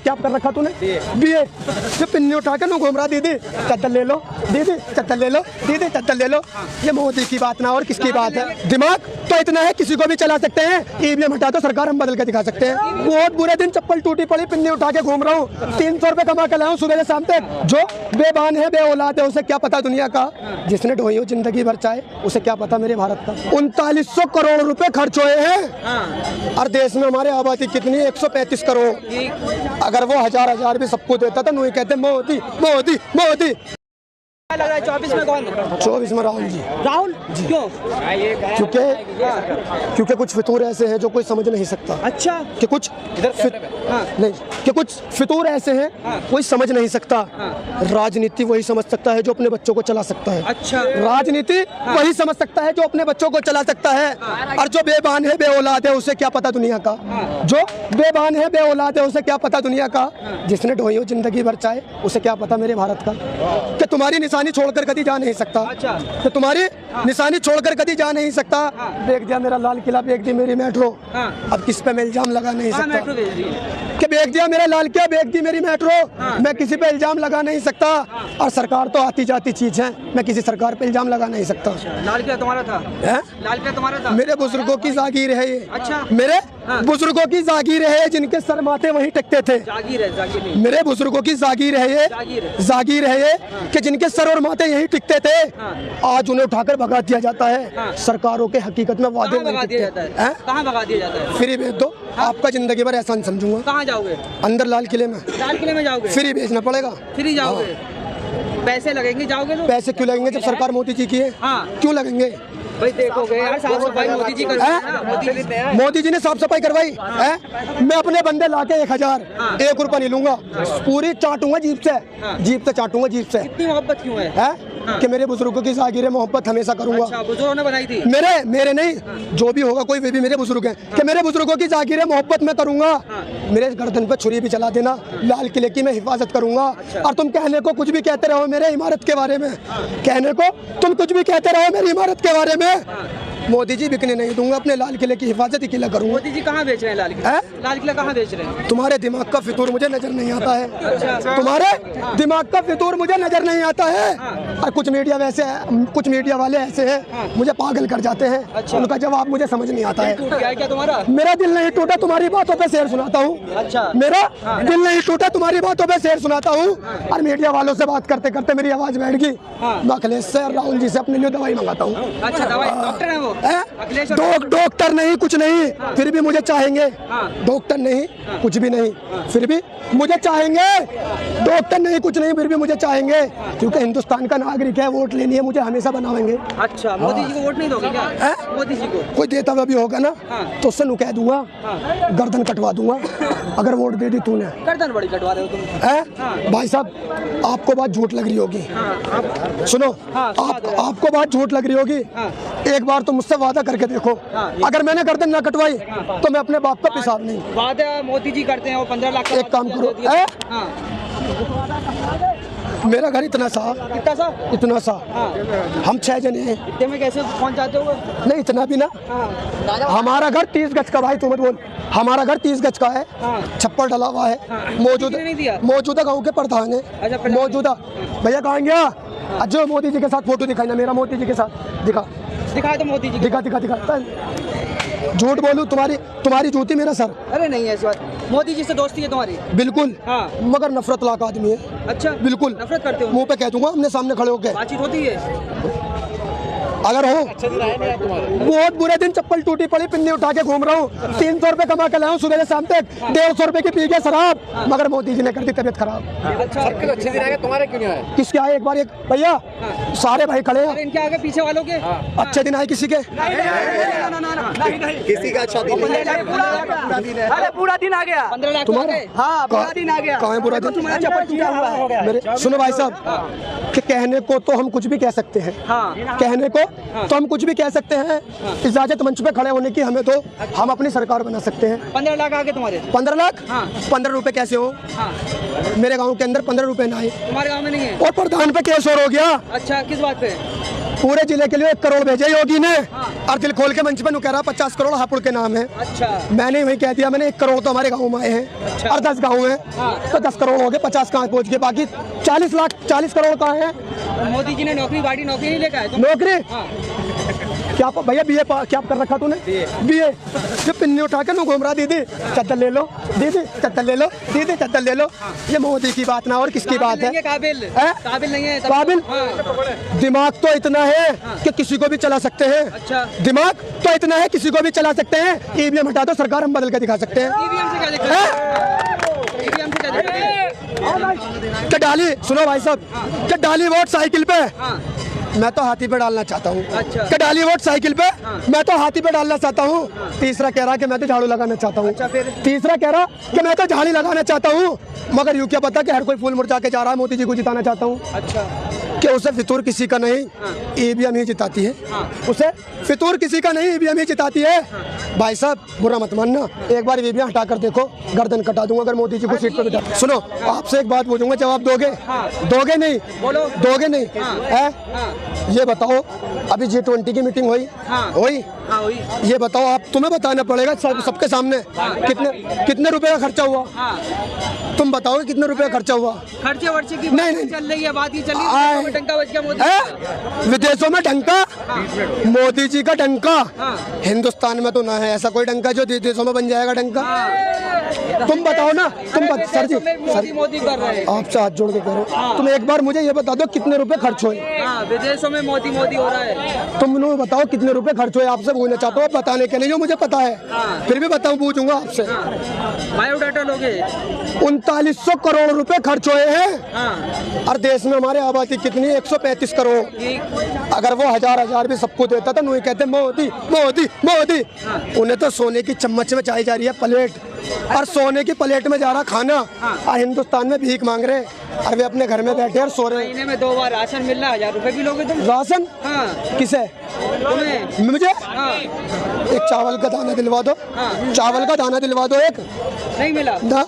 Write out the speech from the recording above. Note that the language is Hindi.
क्या कर रखा तूने? बीए। जो पिन्नी उठा के घूम रहा, दीदी चद्दर ले लो, दीदी चद्दर ले लो, दीदी चद्दर ले लो। ये मोदी की बात ना और किसकी बात है? दिमाग तो इतना है किसी को भी चला सकते हैं। ईवीएम हटा दो, सरकार हम बदल के दिखा सकते हैं। बहुत बुरे दिन चप्पल टूटी पड़ी, पिन्नी उठा के घूम रहा हूँ, 300 रुपए कमा के लाया हूँ सुबह से शाम तक। जो बेबान है, बे औलाद है, उसे क्या पता दुनिया का? जिसने ढोई हो जिंदगी भर चाहे, उसे क्या पता मेरे भारत का? 3900 करोड़ रुपए खर्च हुए हैं और देश में हमारे आबादी कितनी? 135 करोड़। अगर वो हजार भी सबको देता तो नहीं कहते मोदी मोदी मोदी। क्या लग रहा है 24 में कौन? 24 में राहुल जी। राहुल जी क्यों? क्योंकि कुछ फितूर ऐसे हैं जो कोई समझ नहीं सकता। अच्छा, कि कुछ नहीं, कि कुछ फितूर ऐसे हैं कोई समझ नहीं सकता। राजनीति वही समझ सकता है जो अपने बच्चों को चला सकता है। अच्छा, राजनीति वही समझ सकता है जो अपने बच्चों को चला सकता है। और जो बेबान है, बे औलाद है, उसे क्या पता दुनिया का? जो बेबान है, बे औलाद है, उसे क्या पता दुनिया का? जिसने ढोई हो जिंदगी भर चाहे, उसे क्या पता मेरे भारत का? कि तुम्हारी निशानी छोड़कर कभी जा नहीं सकता। अच्छा, कि तुम्हारी निशानी छोड़कर कभी जा नहीं सकता। बेच दिया मेरा लाल किला, बेच दी मेरी मेट्रो। अब किस पे मैं इल्जाम लगा नहीं सकता? कि बेच दिया मेरा लाल किला, बेच दी मेरी मेट्रो। मैं किसी पे इल्जाम लगा नहीं सकता। और सरकार तो आती जाती चीज है, मैं किसी सरकार पे इल्जाम लगा नहीं सकता। लाल किला तुम्हारा था? लाल किला तुम्हारा था? मेरे बुजुर्गों की जागीर है ये। अच्छा, मेरे बुजुर्गों की जागीर है, जिनके सर माथे वहीं टिकते थे। जागीर है, जागीर नहीं। मेरे बुजुर्गों की जागीर है ये, जागीर है ये कि जिनके सर और माथे यहीं टिकते थे। आज उन्हें उठाकर भगा दिया जाता है। सरकारों के हकीकत में वादे भगा दिया जाता है? कहाँ भगा दिया जाता है? फ्री भेज दो, आपका जिंदगी भर एहसान समझूंगा। कहाँ जाओगे? अंदर लाल किले में। लाल किले में जाओगे? फ्री भेजना पड़ेगा। फ्री जाओगे? पैसे लगेंगे, जाओगे तो? पैसे क्यों लगेंगे जब सरकार मोदी जी की है? क्यों लगेंगे भाई? देखोगे यार, साफ सफाई मोदी जी कर, मोदी जी ने साफ सफाई करवाई है। मैं अपने बंदे लाके 1000 1 रुपया नहीं लूंगा, पूरी चाटूंगा जीप से, जीप से चाटूंगा, जीप से। इतनी मोहब्बत क्यों है? कि मेरे बुजुर्गों की जागीर मोहब्बत हमेशा करूंगा। अच्छा, बुजुर्गों ने बनाई थी? मेरे नहीं, जो भी होगा कोई, वे भी मेरे बुजुर्ग हैं। कि मेरे बुजुर्गों की जागीर मोहब्बत में करूंगा। मेरे गर्दन पे छुरी भी चला देना, लाल किले की मैं हिफाजत करूंगा। और तुम कहने को कुछ भी कहते रहो मेरे इमारत के बारे में, कहने को तुम कुछ भी कहते रहो मेरी इमारत के बारे में, मोदी जी बिकने नहीं दूंगा। अपने लाल किले की हिफाजत ही किला करूंगा। मोदी जी कहाँ बेच रहे हैं लाल किला? लाल किला कहाँ बेच रहे हैं? तुम्हारे दिमाग का फितूर मुझे नजर नहीं आता है। तुम्हारे दिमाग का फितूर मुझे नजर नहीं आता है। और कुछ मीडिया वैसे है, कुछ मीडिया वाले ऐसे हैं, मुझे पागल कर जाते हैं। उनका जवाब मुझे समझ नहीं आता है। टूट गया है क्या तुम्हारा? मेरा दिल नहीं टूटा, तुम्हारी बातों पे शेर सुनाता हूँ। अच्छा, मेरा दिल नहीं टूटा, तुम्हारी बातों पे शेर सुनाता हूँ। और मीडिया वालों से बात करते करते मेरी आवाज बैठ गई। मैं अखिलेश से और राहुल जी से अपने लिए दवाई मंगाता हूँ। अच्छा, दवाई डॉक्टर है वो? अखिलेश डॉक्टर नहीं, कुछ नहीं, फिर भी मुझे चाहेंगे। डॉक्टर नहीं, कुछ भी नहीं, फिर भी मुझे चाहेंगे। डॉक्टर नहीं, कुछ नहीं, फिर भी मुझे चाहेंगे। क्योंकि हिंदुस्तान का नागरिक है, वोट लेनी है मुझे, हमेशा बनावेंगे। अच्छा, मोदी जी को वोट नहीं दोगे क्या? मोदी जी को कोई देता हुआ भी होगा ना तो उससे नु कह दूंगा, गर्दन कटवा दूंगा। अगर वोट दे दी तूने। गर्दन बड़ी कटवा रहे हो तुम? भाई साहब, आपको बात झूठ लग रही होगी। सुनो, आपको बात झूठ लग रही होगी। एक बार तो मुझसे वादा करके देखो, अगर मैंने गर्दन ना कटवाई तो मैं अपने बाप का पेशाब नहीं। वादा मोदी जी करते हैं, वो 15 लाख का। एक काम करो, मेरा घर इतना सा, इतना सा, हम 6 जने हैं। इतने में कैसे पहुंच जाते हो? नहीं, इतना भी ना। हमारा घर 30 गज का, भाई तू मत बोल, हमारा घर 30 गज का है। छप्पर डला हुआ है। मौजूदा गाँव के प्रधान है। मौजूदा भैया कहाँ गया? अजय मोदी जी के साथ फोटो दिखाई ना, मेरा मोदी जी के साथ दिखा तो मोदी जी दिखा। झूठ बोलूं, तुम्हारी जूती मेरा सर। अरे नहीं, ऐसी बात। मोदी जी से दोस्ती है तुम्हारी? बिल्कुल। मगर नफरत लाख आदमी है। अच्छा, बिल्कुल नफरत करते हो? मुंह पे कह दूंगा, अपने सामने खड़े होकर बातचीत होती है अगर हो। बहुत बुरे दिन चप्पल टूटी पड़ी, पिन्नी उठा के घूम रहा हूँ, 300 रुपए कमा के लाया हूँ सुबह से शाम तक, 150 रुपए की पी के शराब। मगर मोदी जी ने कर दी तबीयत खराब। अच्छा, अच्छे दिन आएगा, तुम्हारे क्यों नहीं आए? किसके आए? एक बार एक भैया, सारे भाई खड़े हैं। इनके आगे पीछे वालों के अच्छे दिन आए किसी के? किसी का अच्छा दिन अरे पूरा दिन आ गया। 15 लाख तुम्हारा? हाँ, पूरा दिन आ गया। कहाँ है पूरा दिन? तुम्हारा चप्पल टूटा हुआ है। मेरे सुनो भाई साहब, कि कहने को तो हम कुछ भी कह सकते हैं। कहने को तो हम कुछ भी कह सकते हैं। इजाजत मंच पे खड़े होने की हमें तो, हम अपनी सरकार बना सकते हैं। 15 लाख आगे तुम्हारे? 15 लाख? 15 रुपए कैसे हो? मेरे गांव के अंदर 15 रुपए ना आए। तुम्हारे गांव में नहीं है? और प्रधान पे केस और हो गया। अच्छा, किस बात पे? पूरे जिले के लिए 1 करोड़ भेजे योगी ने। और दिल खोल के मंच पे कह रहा 50 करोड़ हापुड़ के नाम है। अच्छा मैंने वही कह दिया, मैंने 1 करोड़ तो हमारे गाँव में आए हैं। अच्छा। और 10 गाँव हैं। तो 10 करोड़ हो गए, 50 कहाँ पहुँच गए, बाकी 40 करोड़ कहाँ है। मोदी जी ने नौकरी नहीं लेकर आए तो नौकरी हाँ। क्या भैया बीए क्या कर रखा तूने? बीए जो पिन्नी उठा के घूम रहा, दीदी चद्दर ले लो, दीदी चद्दर ले लो, दीदी चद्दर ले लो। ये मोदी की बात ना और किसकी बात है? काबिल नहीं है काबिल। दिमाग तो इतना है कि किसी को भी चला सकते हैं। अच्छा। दिमाग तो इतना है किसी को भी चला सकते हैं। ईवीएम हटा दो, सरकार हम बदल के दिखा सकते हैं। ईवीएम से क्या दिक्कत है? ईवीएम से क्या दिक्कत है? कि डाली सुनो भाई साहब, कि डाली वोट साइकिल पे, हाँ। मैं तो हाथी पे डालना चाहता हूँ। अच्छा। कि डाली वोट साइकिल पे, मैं तो हाथी पे डालना चाहता हूँ। तीसरा कह रहा कि मैं तो झाड़ू लगाना चाहता हूँ। अच्छा, फिर? तीसरा कह रहा कि मैं तो झाड़ी लगाना चाहता हूँ। मगर यूँ क्या पता कि हर कोई फूल मुरझा के जा रहा है, मोदी जी को जिताना चाहता हूँ। अच्छा कि उसे फितूर किसी का नहीं, ईवीएम ही जिताती है। उसे फितूर किसी का नहीं, ईवीएम ही जिताती है। भाई साहब बुरा मत मानना, एक बार ईवीएम हटा कर देखो, गर्दन कटा दूंगा अगर मोदी जी को सीट पर बिठा। सुनो, आपसे एक बात पूछूंगा, जवाब दोगे? दोगे नहीं? बोलो। दोगे नहीं? है? ये बताओ, अभी G20 की मीटिंग हुई? हुई? हाँ हुई। ये बताओ, आप तुम्हें बताना पड़ेगा सबके सामने कितने रुपए का खर्चा हुआ। तुम बताओ कितने रुपए का खर्चा हुआ। खर्चे वर्चे की नहीं, बात नहीं। चल रही है, बात ही चल रही है। डंका बज गया मोदी। विदेशों में डंका, मोदी जी का डंका। हाँ। हिंदुस्तान में तो ना है ऐसा कोई डंका जो विदेशों में बन जाएगा डंका। तुम बताओ ना, सर जी, मोदी कर रहे हैं। आपसे हाथ जोड़ के कह रहा हूं, तुम एक बार मुझे ये बता दो कितने रुपए खर्च हुए। विदेशों में मोदी हो रहा है। तुम लोग बताओ कितने रुपए खर्च हुए, आपसे पूछना चाहता हूँ, बताने के नहीं जो मुझे पता है। फिर भी बताऊँ, पूछूंगा आपसे। बायोडाटा लोगे? 3900 करोड़ रुपए खर्च हुए हैं। और देश में हमारे आबादी कितनी है? 135 करोड़। अगर वो हजार भी सबको देता तो नहीं कहते मोदी मोदी मोदी। उन्हें तो सोने की चम्मच में चाय जा रही है प्लेट, और सोने की प्लेट में जा रहा खाना। और हिंदुस्तान में भीख मांग रहे, और वे अपने घर में बैठे और सो रहे। महीने में 2 बार राशन मिल रहा है, 1000 रुपए भी लोगे तुम? राशन? हाँ। किसे? तुम्हें? मुझे? हाँ। एक चावल का दाना दिलवा दो। चावल का दाना दिलवा दो एक। नहीं मिला ना।